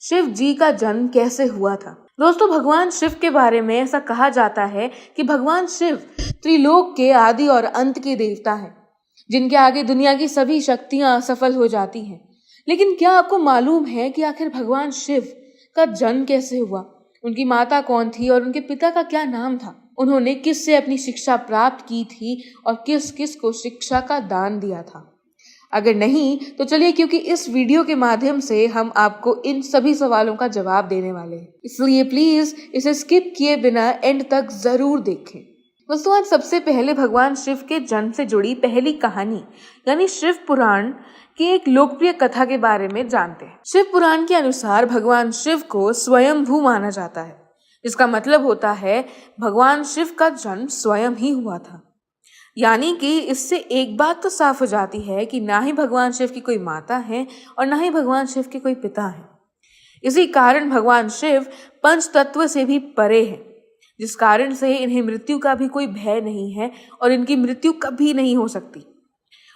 शिव जी का जन्म कैसे हुआ था। दोस्तों, भगवान शिव के बारे में ऐसा कहा जाता है कि भगवान शिव त्रिलोक के आदि और अंत के देवता हैं, जिनके आगे दुनिया की सभी शक्तियां असफल हो जाती हैं। लेकिन क्या आपको मालूम है कि आखिर भगवान शिव का जन्म कैसे हुआ, उनकी माता कौन थी और उनके पिता का क्या नाम था, उन्होंने किससे अपनी शिक्षा प्राप्त की थी और किस किस को शिक्षा का दान दिया था? अगर नहीं तो चलिए, क्योंकि इस वीडियो के माध्यम से हम आपको इन सभी सवालों का जवाब देने वाले हैं, इसलिए प्लीज इसे स्किप किए बिना एंड तक जरूर देखें। दोस्तों, आज सबसे पहले भगवान शिव के जन्म से जुड़ी पहली कहानी यानी शिव पुराण की एक लोकप्रिय कथा के बारे में जानते हैं। शिव पुराण के अनुसार भगवान शिव को स्वयंभू माना जाता है, जिसका मतलब होता है भगवान शिव का जन्म स्वयं ही हुआ था। यानी कि इससे एक बात तो साफ हो जाती है कि ना ही भगवान शिव की कोई माता है और ना ही भगवान शिव के कोई पिता है। इसी कारण भगवान शिव पंच तत्व से भी परे हैं, जिस कारण से इन्हें मृत्यु का भी कोई भय नहीं है और इनकी मृत्यु कभी नहीं हो सकती।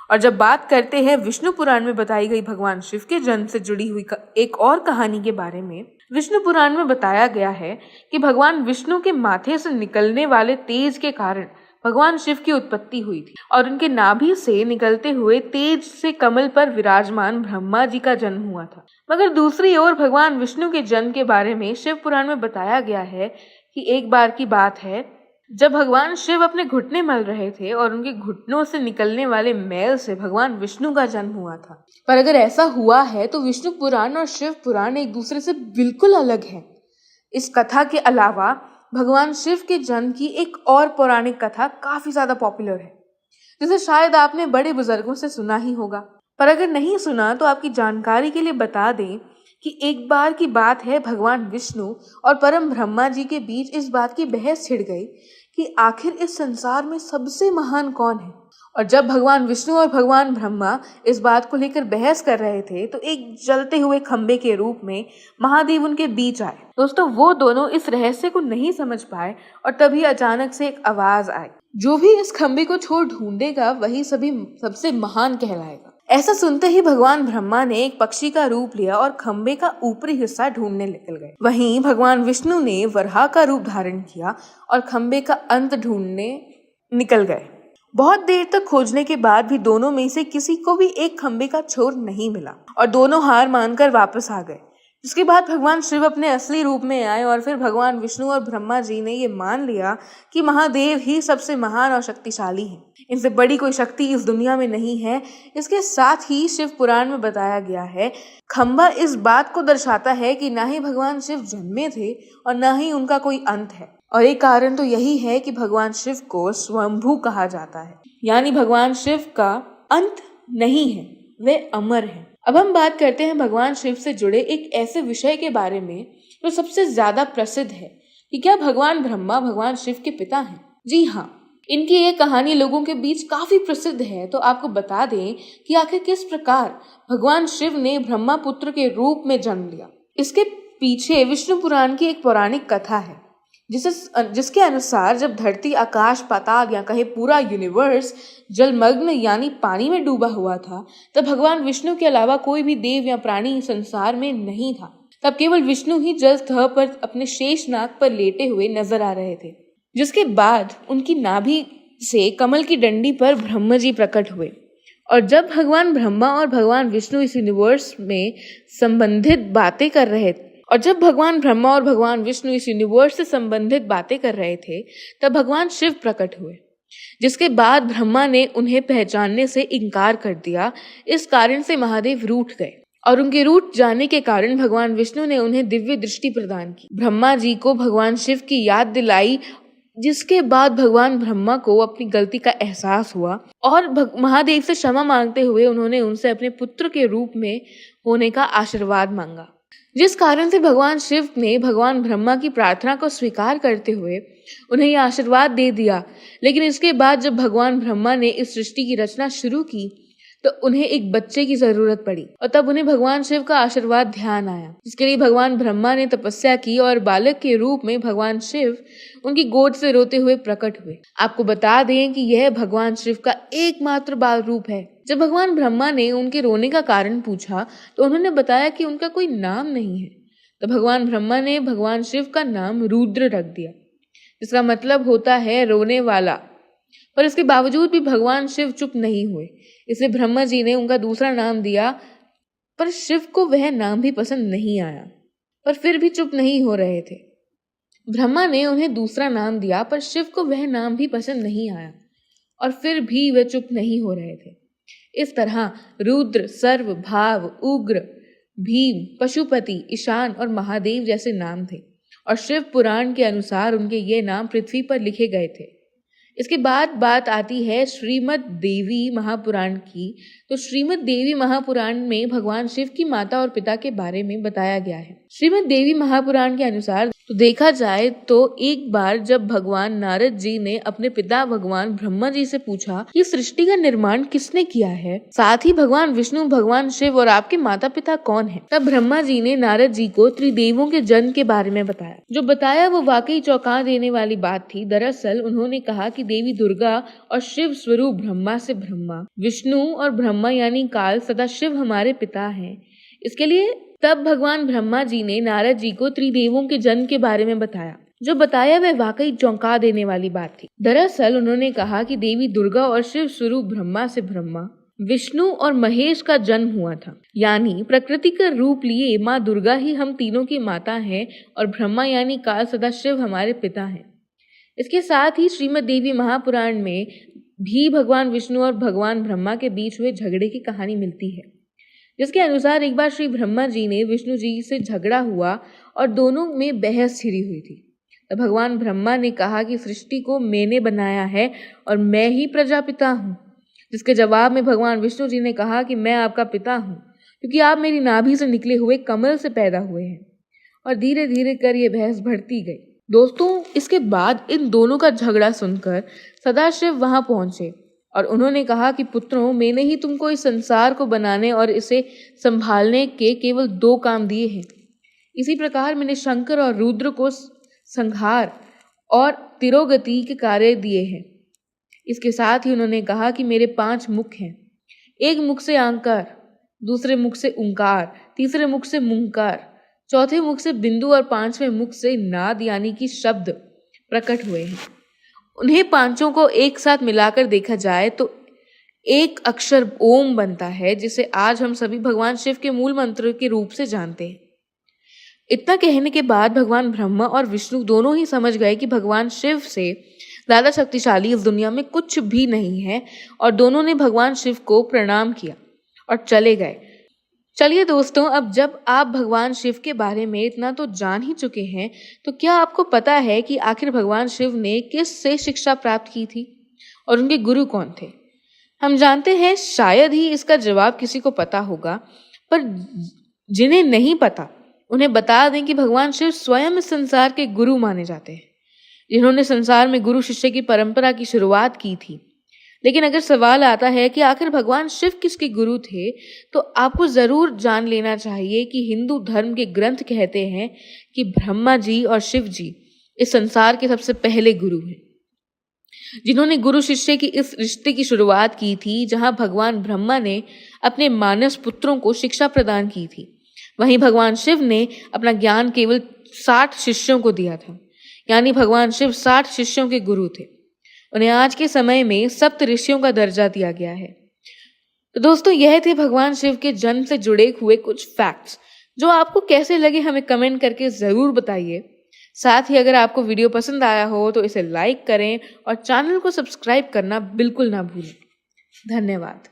और जब बात करते हैं विष्णु पुराण में बताई गई भगवान शिव के जन्म से जुड़ी हुई एक और कहानी के बारे में, विष्णु पुराण में बताया गया है कि भगवान विष्णु के माथे से निकलने वाले तेज के कारण भगवान शिव की उत्पत्ति हुई थी और उनके नाभि से निकलते हुए तेज से कमल पर विराजमान ब्रह्मा जी का जन्म हुआ था। मगर दूसरी ओर भगवान विष्णु के जन्म के बारे में शिव पुराण में बताया गया है कि एक बार की बात है जब भगवान शिव अपने घुटने मल रहे थे और उनके घुटनों से निकलने वाले मैल से भगवान विष्णु का जन्म हुआ था। पर अगर ऐसा हुआ है तो विष्णु पुराण और शिव पुराण एक दूसरे से बिल्कुल अलग है। इस कथा के अलावा भगवान शिव के जन्म की एक और पौराणिक कथा काफी ज्यादा पॉपुलर है, जिसे शायद आपने बड़े बुजुर्गों से सुना ही होगा। पर अगर नहीं सुना तो आपकी जानकारी के लिए बता दें कि एक बार की बात है, भगवान विष्णु और परम ब्रह्मा जी के बीच इस बात की बहस छिड़ गई कि आखिर इस संसार में सबसे महान कौन है। और जब भगवान विष्णु और भगवान ब्रह्मा इस बात को लेकर बहस कर रहे थे तो एक जलते हुए खंबे के रूप में महादेव उनके बीच आए। दोस्तों, वो दोनों इस रहस्य को नहीं समझ पाए और तभी अचानक से एक आवाज आई, जो भी इस खंबे को छोड़ ढूंढेगा वही सबसे महान कहलाएगा। ऐसा सुनते ही भगवान ब्रह्मा ने एक पक्षी का रूप लिया और खंबे का ऊपरी हिस्सा ढूंढने निकल गए। वहीं भगवान विष्णु ने वराह का रूप धारण किया और खंबे का अंत ढूंढने निकल गए। बहुत देर तक खोजने के बाद भी दोनों में से किसी को भी एक खंबे का छोर नहीं मिला और दोनों हार मानकर वापस आ गए। इसके बाद भगवान शिव अपने असली रूप में आए और फिर भगवान विष्णु और ब्रह्मा जी ने ये मान लिया कि महादेव ही सबसे महान और शक्तिशाली हैं। इनसे बड़ी कोई शक्ति इस दुनिया में नहीं है। इसके साथ ही शिव पुराण में बताया गया है, खंबा इस बात को दर्शाता है कि ना ही भगवान शिव जन्मे थे और ना ही उनका कोई अंत है। और एक कारण तो यही है कि भगवान शिव को स्वयंभू कहा जाता है, यानी भगवान शिव का अंत नहीं है, वे अमर हैं। अब हम बात करते हैं भगवान शिव से जुड़े एक ऐसे विषय के बारे में जो सबसे ज्यादा प्रसिद्ध है कि क्या भगवान ब्रह्मा भगवान शिव के पिता हैं। जी हाँ, इनकी ये कहानी लोगों के बीच काफी प्रसिद्ध है। तो आपको बता दें कि आखिर किस प्रकार भगवान शिव ने ब्रह्मा पुत्र के रूप में जन्म लिया। इसके पीछे विष्णु पुराण की एक पौराणिक कथा है, जिसके अनुसार जब धरती, आकाश, पाताल या कहे पूरा यूनिवर्स जलमग्न यानी पानी में डूबा हुआ था, तब भगवान विष्णु के अलावा कोई भी देव या प्राणी संसार में नहीं था। तब केवल विष्णु ही जल सतह पर अपने शेषनाग पर लेटे हुए नजर आ रहे थे, जिसके बाद उनकी नाभि से कमल की डंडी पर ब्रह्मा जी प्रकट हुए। और जब भगवान ब्रह्मा और भगवान विष्णु इस यूनिवर्स में संबंधित बातें कर रहे थे तब भगवान शिव प्रकट हुए, जिसके बाद ब्रह्मा ने उन्हें पहचानने से इनकार कर दिया। इस कारण से महादेव रूठ गए और उनके रूठ जाने के कारण भगवान विष्णु ने उन्हें दिव्य दृष्टि प्रदान की, ब्रह्मा जी को भगवान शिव की याद दिलाई, जिसके बाद भगवान ब्रह्मा को अपनी गलती का एहसास हुआ और महादेव से क्षमा मांगते हुए उन्होंने उनसे अपने पुत्र के रूप में होने का आशीर्वाद मांगा, जिस कारण से भगवान शिव ने भगवान ब्रह्मा की प्रार्थना को स्वीकार करते हुए उन्हें यह आशीर्वाद दे दिया। लेकिन इसके बाद जब भगवान ब्रह्मा ने इस सृष्टि की रचना शुरू की तो उन्हें एक बच्चे की जरूरत पड़ी और तब उन्हें भगवान शिव का आशीर्वाद ध्यान आया, जिसके लिए भगवान ब्रह्मा ने तपस्या की और बालक के रूप में भगवान शिव उनकी गोद से रोते हुए प्रकट हुए। आपको बता दें कि यह भगवान शिव का एकमात्र बाल रूप है। जब भगवान ब्रह्मा ने उनके रोने का कारण पूछा तो उन्होंने बताया कि उनका कोई नाम नहीं है, तो भगवान ब्रह्मा ने भगवान शिव का नाम रुद्र रख दिया, जिसका मतलब होता है रोने वाला। पर इसके बावजूद भी भगवान शिव चुप नहीं हुए, इसलिए ब्रह्मा जी ने उनका दूसरा नाम दिया। पर शिव को वह नाम भी पसंद नहीं आया, पर फिर भी चुप नहीं हो रहे थे। ब्रह्मा ने उन्हें दूसरा नाम दिया, पर शिव को वह नाम भी पसंद नहीं आया और फिर भी वे चुप नहीं हो रहे थे। इस तरह रुद्र, सर्व, भाव, उग्र, भीम, पशुपति, ईशान और महादेव जैसे नाम थे और शिव पुराण के अनुसार उनके ये नाम पृथ्वी पर लिखे गए थे। इसके बाद बात आती है श्रीमद् देवी महापुराण की। तो श्रीमद् देवी महापुराण में भगवान शिव की माता और पिता के बारे में बताया गया है। श्रीमद् देवी महापुराण के अनुसार तो देखा जाए तो एक बार जब भगवान नारद जी ने अपने पिता भगवान ब्रह्मा जी से पूछा कि सृष्टि का निर्माण किसने किया है, साथ ही भगवान विष्णु, भगवान शिव और आपके माता पिता कौन है, तब ब्रह्मा जी ने नारद जी को त्रिदेवों के जन्म के बारे में बताया। जो बताया वो वाकई चौंका देने वाली बात थी। दरअसल उन्होंने कहा कि देवी दुर्गा और शिव स्वरूप ब्रह्मा से ब्रह्मा, विष्णु और ब्रह्मा यानी काल सदा शिव हमारे पिता हैं। इसके लिए तब भगवान ब्रह्मा जी ने नारद जी को त्रिदेवों के जन्म के बारे में बताया। जो बताया वह वाकई चौंका देने वाली बात थी। दरअसल उन्होंने कहा कि देवी दुर्गा और शिव स्वरूप ब्रह्मा से ब्रह्मा, विष्णु और महेश का जन्म हुआ था, यानी प्रकृति का रूप लिए माँ दुर्गा ही हम तीनों की माता हैं और ब्रह्मा यानी काल सदा शिव हमारे पिता हैं। इसके साथ ही श्रीमद् देवी महापुराण में भी भगवान विष्णु और भगवान ब्रह्मा के बीच हुए झगड़े की कहानी मिलती है, जिसके अनुसार एक बार श्री ब्रह्मा जी ने विष्णु जी से झगड़ा हुआ और दोनों में बहस छिड़ी हुई थी। तो भगवान ब्रह्मा ने कहा कि सृष्टि को मैंने बनाया है और मैं ही प्रजापिता हूँ, जिसके जवाब में भगवान विष्णु जी ने कहा कि मैं आपका पिता हूँ क्योंकि आप मेरी नाभि से निकले हुए कमल से पैदा हुए हैं। और धीरे धीरे कर ये बहस बढ़ती गई। दोस्तों, इसके बाद इन दोनों का झगड़ा सुनकर सदाशिव वहां पहुंचे और उन्होंने कहा कि पुत्रों, मैंने ही तुमको इस संसार को बनाने और इसे संभालने के केवल 2 काम दिए हैं। इसी प्रकार मैंने शंकर और रुद्र को संहार और तिरोगति के कार्य दिए हैं। इसके साथ ही उन्होंने कहा कि मेरे 5 मुख हैं। एक मुख से आंकार, दूसरे मुख से उंकार, तीसरे मुख से मुंकार, चौथे मुख से बिंदु और 5वें मुख से नाद यानी कि शब्द प्रकट हुए हैं। उन्हें 5 को एक साथ मिलाकर देखा जाए तो एक अक्षर ओम बनता है, जिसे आज हम सभी भगवान शिव के मूल मंत्र के रूप से जानते हैं। इतना कहने के बाद भगवान ब्रह्मा और विष्णु दोनों ही समझ गए कि भगवान शिव से ज्यादा शक्तिशाली इस दुनिया में कुछ भी नहीं है और दोनों ने भगवान शिव को प्रणाम किया और चले गए। चलिए दोस्तों, अब जब आप भगवान शिव के बारे में इतना तो जान ही चुके हैं, तो क्या आपको पता है कि आखिर भगवान शिव ने किस से शिक्षा प्राप्त की थी और उनके गुरु कौन थे? हम जानते हैं शायद ही इसका जवाब किसी को पता होगा, पर जिन्हें नहीं पता उन्हें बता दें कि भगवान शिव स्वयं इस संसार के गुरु माने जाते हैं, जिन्होंने संसार में गुरु शिष्य की परंपरा की शुरुआत की थी। लेकिन अगर सवाल आता है कि आखिर भगवान शिव किसके गुरु थे, तो आपको जरूर जान लेना चाहिए कि हिंदू धर्म के ग्रंथ कहते हैं कि ब्रह्मा जी और शिव जी इस संसार के सबसे पहले गुरु हैं, जिन्होंने गुरु शिष्य की इस रिश्ते की शुरुआत की थी, जहां भगवान ब्रह्मा ने अपने मानस पुत्रों को शिक्षा प्रदान की थी, वहीं भगवान शिव ने अपना ज्ञान केवल 60 शिष्यों को दिया था। यानी भगवान शिव 60 शिष्यों के गुरु थे। उन्हें आज के समय में सप्त ऋषियों का दर्जा दिया गया है। तो दोस्तों, यह थे भगवान शिव के जन्म से जुड़े हुए कुछ फैक्ट्स, जो आपको कैसे लगे हमें कमेंट करके जरूर बताइए। साथ ही अगर आपको वीडियो पसंद आया हो तो इसे लाइक करें और चैनल को सब्सक्राइब करना बिल्कुल ना भूलें। धन्यवाद।